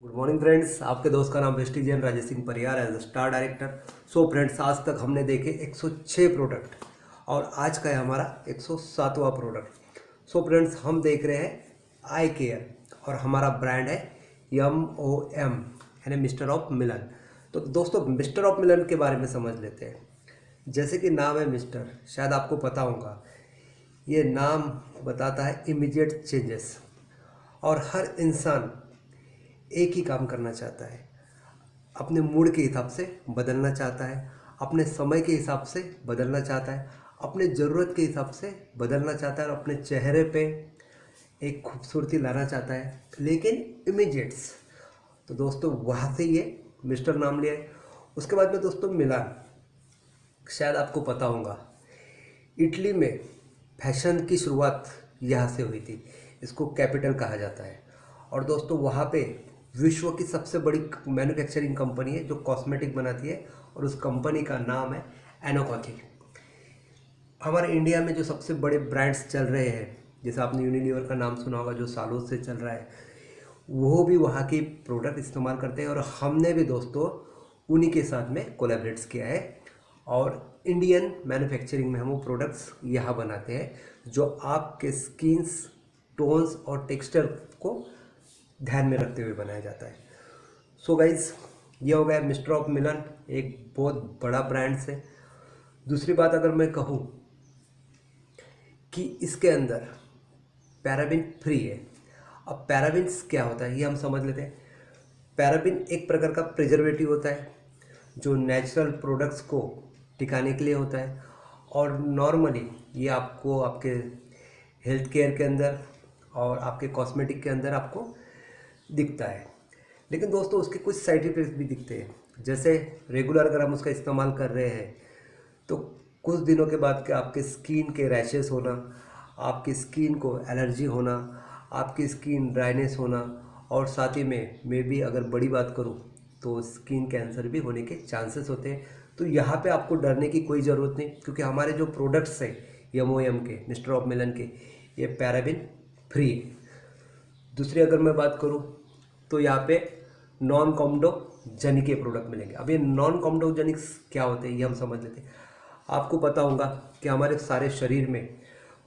Good morning friends, आपके दोस्त का नाम वेस्टी Jain Rajesh Singh Pariyar as star director. So friends, आज तक हमने देखे 106 प्रोडक्ट और आज का है हमारा 107वां प्रोडक्ट। सो फ्रेंड्स, हम देख रहे हैं आई केयर और हमारा ब्रांड है MOM यानी मिस्टर ऑफ मिलन। तो दोस्तों, मिस्टर ऑफ मिलन के बारे में समझ लेते हैं। जैसे कि नाम है मिस्टर, शायद आपको पता होगा, ये नाम बताता है इमीडिएट चेंजेस। और हर इंसान एक ही काम करना चाहता है, अपने मूड के हिसाब से बदलना चाहता है, अपने समय के हिसाब से बदलना चाहता है, अपने ज़रूरत के हिसाब से बदलना चाहता है और अपने चेहरे पे एक खूबसूरती लाना चाहता है, लेकिन इमीडिएट्स। तो दोस्तों, वहाँ से ये मिस्टर नाम लिया है। उसके बाद में दोस्तों मिलान, शायद आपको पता होगा, इटली में फैशन की शुरुआत यहाँ से हुई थी। इसको कैपिटल कहा जाता है। और दोस्तों, वहाँ पे विश्व की सबसे बड़ी मैन्युफैक्चरिंग कंपनी है जो कॉस्मेटिक बनाती है और उस कंपनी का नाम है एनोकॉथी। हमारे इंडिया में जो सबसे बड़े ब्रांड्स चल रहे हैं, जैसे आपने यूनिलीवर का नाम सुना होगा जो सालों से चल रहा है, वो भी वहाँ के प्रोडक्ट इस्तेमाल करते हैं। और हमने भी दोस्तों उन्हीं के साथ में कोलैबोरेट्स किया है और इंडियन मैन्युफैक्चरिंग में हम वो प्रोडक्ट्स यहाँ बनाते हैं जो आपके स्किन्स टोन्स और टेक्सचर को ध्यान में रखते हुए बनाया जाता है। सो गाइज, ये हो गया मिस्टर ऑफ मिलन, एक बहुत बड़ा ब्रांड से। दूसरी बात अगर मैं कहूँ कि इसके अंदर पैराबिन फ्री है। अब पैराबिन्स क्या होता है ये हम समझ लेते हैं। पैराबिन एक प्रकार का प्रिजर्वेटिव होता है जो नेचुरल प्रोडक्ट्स को टिकाने के लिए होता है और नॉर्मली ये आपको आपके हेल्थ केयर के अंदर और आपके कॉस्मेटिक के अंदर आपको दिखता है। लेकिन दोस्तों, उसके कुछ साइड इफेक्ट्स भी दिखते हैं। जैसे रेगुलर अगर हम उसका इस्तेमाल कर रहे हैं तो कुछ दिनों के बाद के आपके स्किन के रैशेस होना, आपकी स्किन को एलर्जी होना, आपकी स्किन ड्राइनेस होना और साथ ही में मे बी अगर बड़ी बात करूँ तो स्किन कैंसर भी होने के चांसेस होते हैं। तो यहाँ पे आपको डरने की कोई ज़रूरत नहीं, क्योंकि हमारे जो प्रोडक्ट्स हैं MOM के, मिस्टर ऑफ मिलन के, ये पैराबिन फ्री है। दूसरी अगर मैं बात करूँ तो यहाँ पे नॉन कॉम्डोजेनिक के प्रोडक्ट मिलेंगे। अब ये नॉन कॉम्डोजेनिक्स क्या होते हैं ये हम समझ लेते हैं। आपको पता होगा कि हमारे सारे शरीर में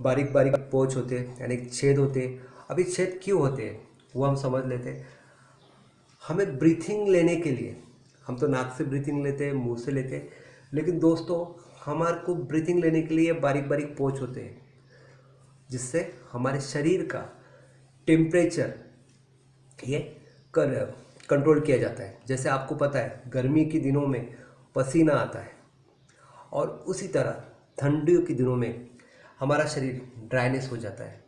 बारीक बारीक पोच होते हैं, यानी छेद होते हैं। अभी छेद क्यों होते हैं वो हम समझ लेते हैं। हमें ब्रीथिंग लेने के लिए हम तो नाक से ब्रीथिंग लेते हैं, मुंह से लेते हैं, लेकिन दोस्तों हमारे को ब्रीथिंग लेने के लिए बारीक बारीक पोच होते हैं जिससे हमारे शरीर का टेम्परेचर ये कंट्रोल किया जाता है। जैसे आपको पता है गर्मी के दिनों में पसीना आता है और उसी तरह ठंडियों के दिनों में हमारा शरीर ड्राइनेस हो जाता है,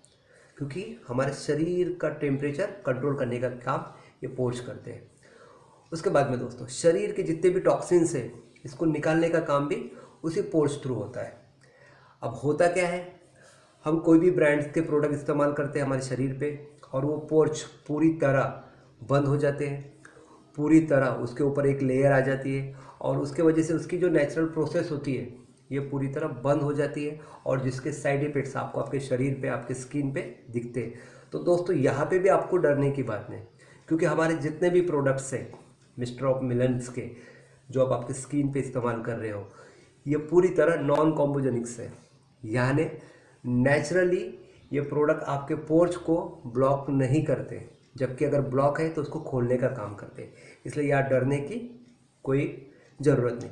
क्योंकि हमारे शरीर का टेम्परेचर कंट्रोल करने का काम ये पोर्स करते हैं। उसके बाद में दोस्तों, शरीर के जितने भी टॉक्सिन्स हैं इसको निकालने का काम भी उसी पोर्स थ्रू होता है। अब होता क्या है, हम कोई भी ब्रांड्स के प्रोडक्ट इस्तेमाल करते हैं हमारे शरीर पे और वो पोर्च पूरी तरह बंद हो जाते हैं, पूरी तरह उसके ऊपर एक लेयर आ जाती है और उसके वजह से उसकी जो नेचुरल प्रोसेस होती है ये पूरी तरह बंद हो जाती है और जिसके साइड इफेक्ट्स आपको आपके शरीर पे, आपके स्किन पे दिखते हैं। तो दोस्तों, यहाँ पे भी आपको डरने की बात नहीं, क्योंकि हमारे जितने भी प्रोडक्ट्स हैं मिस्टर ऑफ मिलन्स के जो आप आपके स्किन पे इस्तेमाल कर रहे हो, ये पूरी तरह नॉन कॉम्बोजेनिक्स है, यानी नेचुरली ये प्रोडक्ट आपके पोर्च को ब्लॉक नहीं करते, जबकि अगर ब्लॉक है तो उसको खोलने का काम करते हैं। इसलिए यहाँ डरने की कोई ज़रूरत नहीं।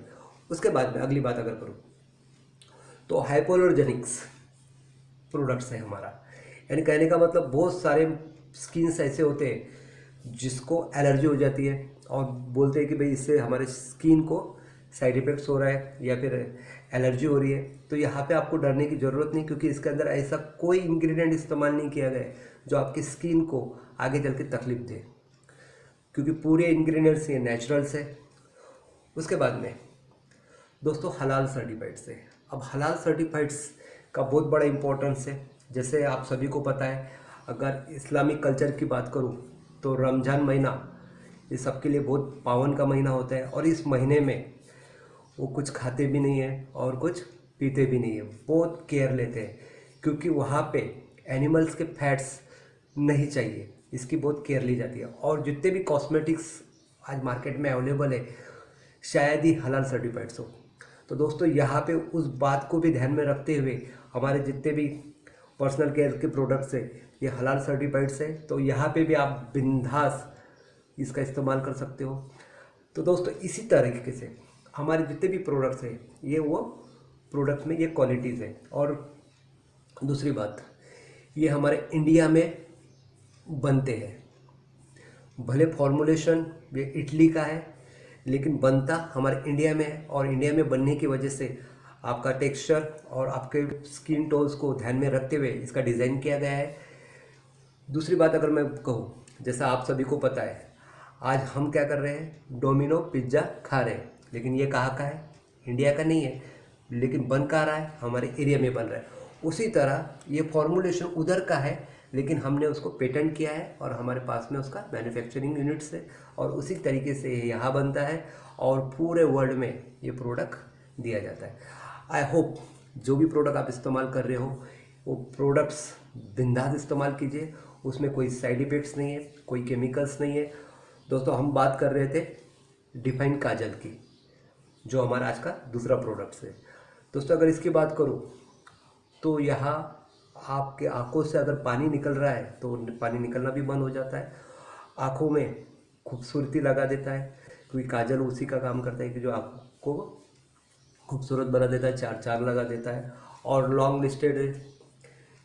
उसके बाद में अगली बात अगर करूँ तो हाइपोअलर्जेनिक्स प्रोडक्ट्स है हमारा, यानी कहने का मतलब बहुत सारे स्किन्स ऐसे होते हैं जिसको एलर्जी हो जाती है और बोलते हैं कि भाई इससे हमारे स्किन को साइड इफ़ेक्ट्स हो रहा है या फिर एलर्जी हो रही है। तो यहाँ पे आपको डरने की ज़रूरत नहीं, क्योंकि इसके अंदर ऐसा कोई इंग्रेडिएंट इस्तेमाल नहीं किया गया है जो आपकी स्किन को आगे चल के तकलीफ दे, क्योंकि पूरे इंग्रेडिएंट्स ये नेचुरल्स है। उसके बाद में दोस्तों हलाल सर्टिफाइड्स है। अब हलाल सर्टिफाइड्स का बहुत बड़ा इंपॉर्टेंस है। जैसे आप सभी को पता है, अगर इस्लामिक कल्चर की बात करूँ तो रमज़ान महीना ये सबके लिए बहुत पावन का महीना होता है और इस महीने में वो कुछ खाते भी नहीं है और कुछ पीते भी नहीं है, बहुत केयर लेते हैं, क्योंकि वहाँ पे एनिमल्स के फैट्स नहीं चाहिए। इसकी बहुत केयर ली जाती है। और जितने भी कॉस्मेटिक्स आज मार्केट में अवेलेबल है शायद ही हलाल सर्टिफाइड्स हो। तो दोस्तों यहाँ पे उस बात को भी ध्यान में रखते हुए हमारे जितने भी पर्सनल केयर के प्रोडक्ट्स हैं ये हलाल सर्टिफाइड्स है, तो यहाँ पे भी आप बिंदास इसका इस्तेमाल कर सकते हो। तो दोस्तों इसी तरीके से हमारे जितने भी प्रोडक्ट्स हैं ये वो प्रोडक्ट में ये क्वालिटीज़ हैं। और दूसरी बात, ये हमारे इंडिया में बनते हैं, भले फॉर्मुलेशन ये इटली का है लेकिन बनता हमारे इंडिया में है। और इंडिया में बनने की वजह से आपका टेक्सचर और आपके स्किन टोन्स को ध्यान में रखते हुए इसका डिज़ाइन किया गया है। दूसरी बात अगर मैं कहूँ, जैसा आप सभी को पता है आज हम क्या कर रहे हैं, डोमिनो पिज़्ज़ा खा रहे हैं, लेकिन ये कहाँ का है, इंडिया का नहीं है, लेकिन बन कहाँ रहा है, हमारे एरिया में बन रहा है। उसी तरह ये फॉर्मुलेशन उधर का है लेकिन हमने उसको पेटेंट किया है और हमारे पास में उसका मैन्युफैक्चरिंग यूनिट्स है और उसी तरीके से यहाँ बनता है और पूरे वर्ल्ड में ये प्रोडक्ट दिया जाता है। आई होप जो भी प्रोडक्ट आप इस्तेमाल कर रहे हो वो प्रोडक्ट्स बिंदास इस्तेमाल कीजिए, उसमें कोई साइड इफ़ेक्ट्स नहीं है, कोई केमिकल्स नहीं है। दोस्तों हम बात कर रहे थे डिफाइन काजल की, जो हमारा आज का दूसरा प्रोडक्ट्स है। दोस्तों अगर इसकी बात करूँ तो यहाँ आपके आंखों से अगर पानी निकल रहा है तो पानी निकलना भी बंद हो जाता है, आँखों में खूबसूरती लगा देता है, क्योंकि काजल उसी का काम करता है कि जो आँखों को खूबसूरत बना देता है, चार चार लगा देता है और लॉन्ग लिस्टेड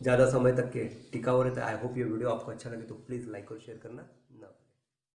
ज़्यादा समय तक के टिकाऊ रहता है। आई होप ये वीडियो आपको अच्छा लगे तो प्लीज़ लाइक और शेयर करना।